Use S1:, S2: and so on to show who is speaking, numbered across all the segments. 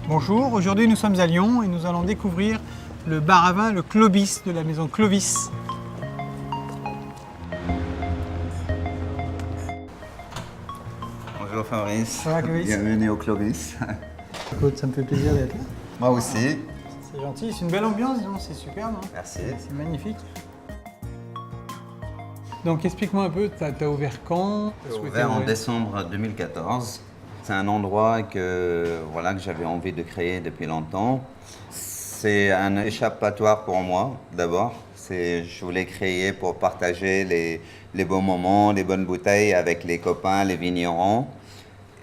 S1: Bonjour, aujourd'hui nous sommes à Lyon et nous allons découvrir le bar à vin, le Clovis de la maison Clovis.
S2: Bonjour Fabrice,
S1: Ça va, Clovis?
S2: Bienvenue au Clovis.
S1: Écoute, ça me fait plaisir d'être là.
S2: Moi aussi.
S1: C'est gentil, c'est une belle ambiance, disons, c'est superbe. Hein.
S2: Merci.
S1: C'est magnifique. Donc explique-moi un peu, tu as ouvert quand?
S2: J'ai ouvert en décembre 2014. C'est un endroit que j'avais envie de créer depuis longtemps. C'est un échappatoire pour moi d'abord. Je voulais créer pour partager les bons moments, les bonnes bouteilles avec les copains, les vignerons.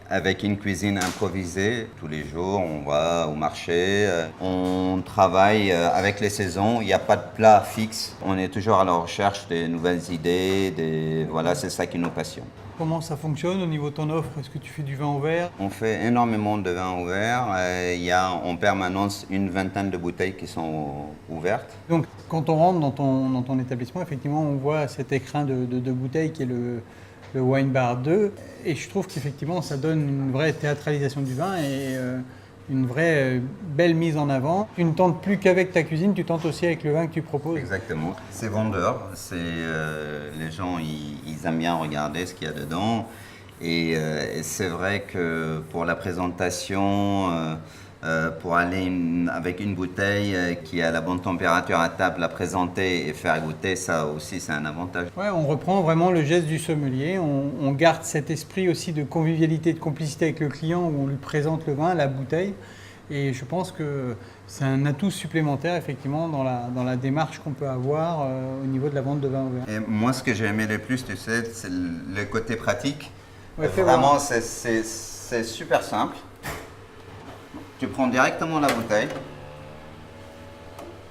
S2: Avec une cuisine improvisée, tous les jours on va au marché, on travaille avec les saisons, il n'y a pas de plat fixe, on est toujours à la recherche des nouvelles idées, c'est ça qui nous passionne.
S1: Comment ça fonctionne au niveau de ton offre? Est-ce que tu fais du vin ouvert?
S2: On fait énormément de vins ouverts, il y a en permanence une vingtaine de bouteilles qui sont ouvertes.
S1: Donc quand on rentre dans ton établissement, effectivement on voit cet écrin de bouteilles qui est le Wine Bar 2 et je trouve qu'effectivement ça donne une vraie théâtralisation du vin et une vraie belle mise en avant. Tu ne tentes plus qu'avec ta cuisine, tu tentes aussi avec le vin que tu proposes.
S2: Exactement, c'est vendeur, les gens ils aiment bien regarder ce qu'il y a dedans et c'est vrai que pour la présentation, pour aller avec une bouteille qui a la bonne température à table, la présenter et faire goûter, ça aussi c'est un avantage.
S1: Ouais, on reprend vraiment le geste du sommelier, on garde cet esprit aussi de convivialité, de complicité avec le client où on lui présente le vin, la bouteille. Et je pense que c'est un atout supplémentaire effectivement dans la démarche qu'on peut avoir au niveau de la vente de vin ouvert.
S2: Et moi ce que j'ai aimé le plus, tu sais, c'est le côté pratique.
S1: Ouais,
S2: vraiment c'est super simple. Tu prends directement la bouteille,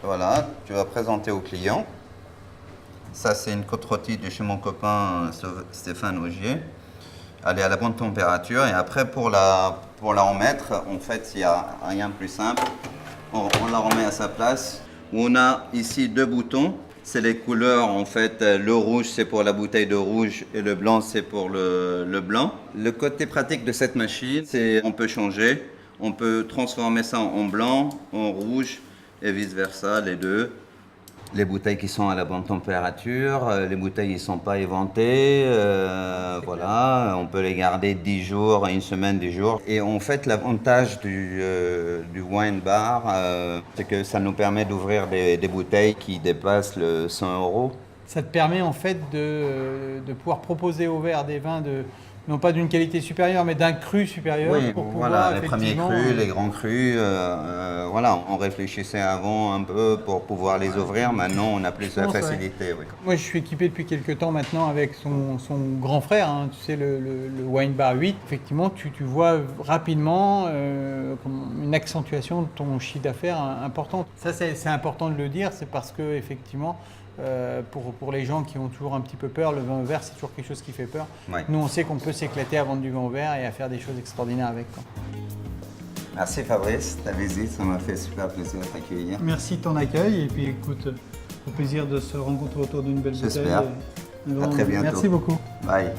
S2: voilà, tu vas présenter au client. Ça c'est une côte rôtie de chez mon copain Stéphane Augier. Elle est à la bonne température et après pour la remettre, en fait il n'y a rien de plus simple. On la remet à sa place. On a ici deux boutons, c'est les couleurs en fait. Le rouge c'est pour la bouteille de rouge et le blanc c'est pour le blanc. Le côté pratique de cette machine, c'est qu'on peut changer. On peut transformer ça en blanc, en rouge et vice-versa, les deux. Les bouteilles qui sont à la bonne température, les bouteilles qui ne sont pas éventées, on peut les garder 10 jours, une semaine, 10 jours. Et en fait, l'avantage du wine bar, c'est que ça nous permet d'ouvrir des bouteilles qui dépassent le 100 €.
S1: Ça te permet en fait de pouvoir proposer au verre des vins non pas d'une qualité supérieure, mais d'un cru supérieur.
S2: Oui,
S1: pour pouvoir,
S2: les premiers crus, les grands crus, on réfléchissait avant un peu pour pouvoir les ouvrir. Maintenant, on a plus de facilité. Oui.
S1: Moi, je suis équipé depuis quelques temps maintenant avec son grand frère, hein, tu sais, le Wine Bar 8. Effectivement, tu vois rapidement une accentuation de ton chiffre d'affaires importante. Ça, c'est important de le dire, c'est parce que effectivement, pour les gens qui ont toujours un petit peu peur, le vin au verre c'est toujours quelque chose qui fait peur.
S2: Ouais.
S1: Nous on sait qu'on peut s'éclater à vendre du vin au verre et à faire des choses extraordinaires avec. Quoi.
S2: Merci Fabrice, ta visite, ça m'a fait super plaisir de t'accueillir.
S1: Merci de ton accueil et puis écoute, au plaisir de se rencontrer autour d'une belle bouteille.
S2: J'espère. À très bientôt.
S1: Merci beaucoup.
S2: Bye.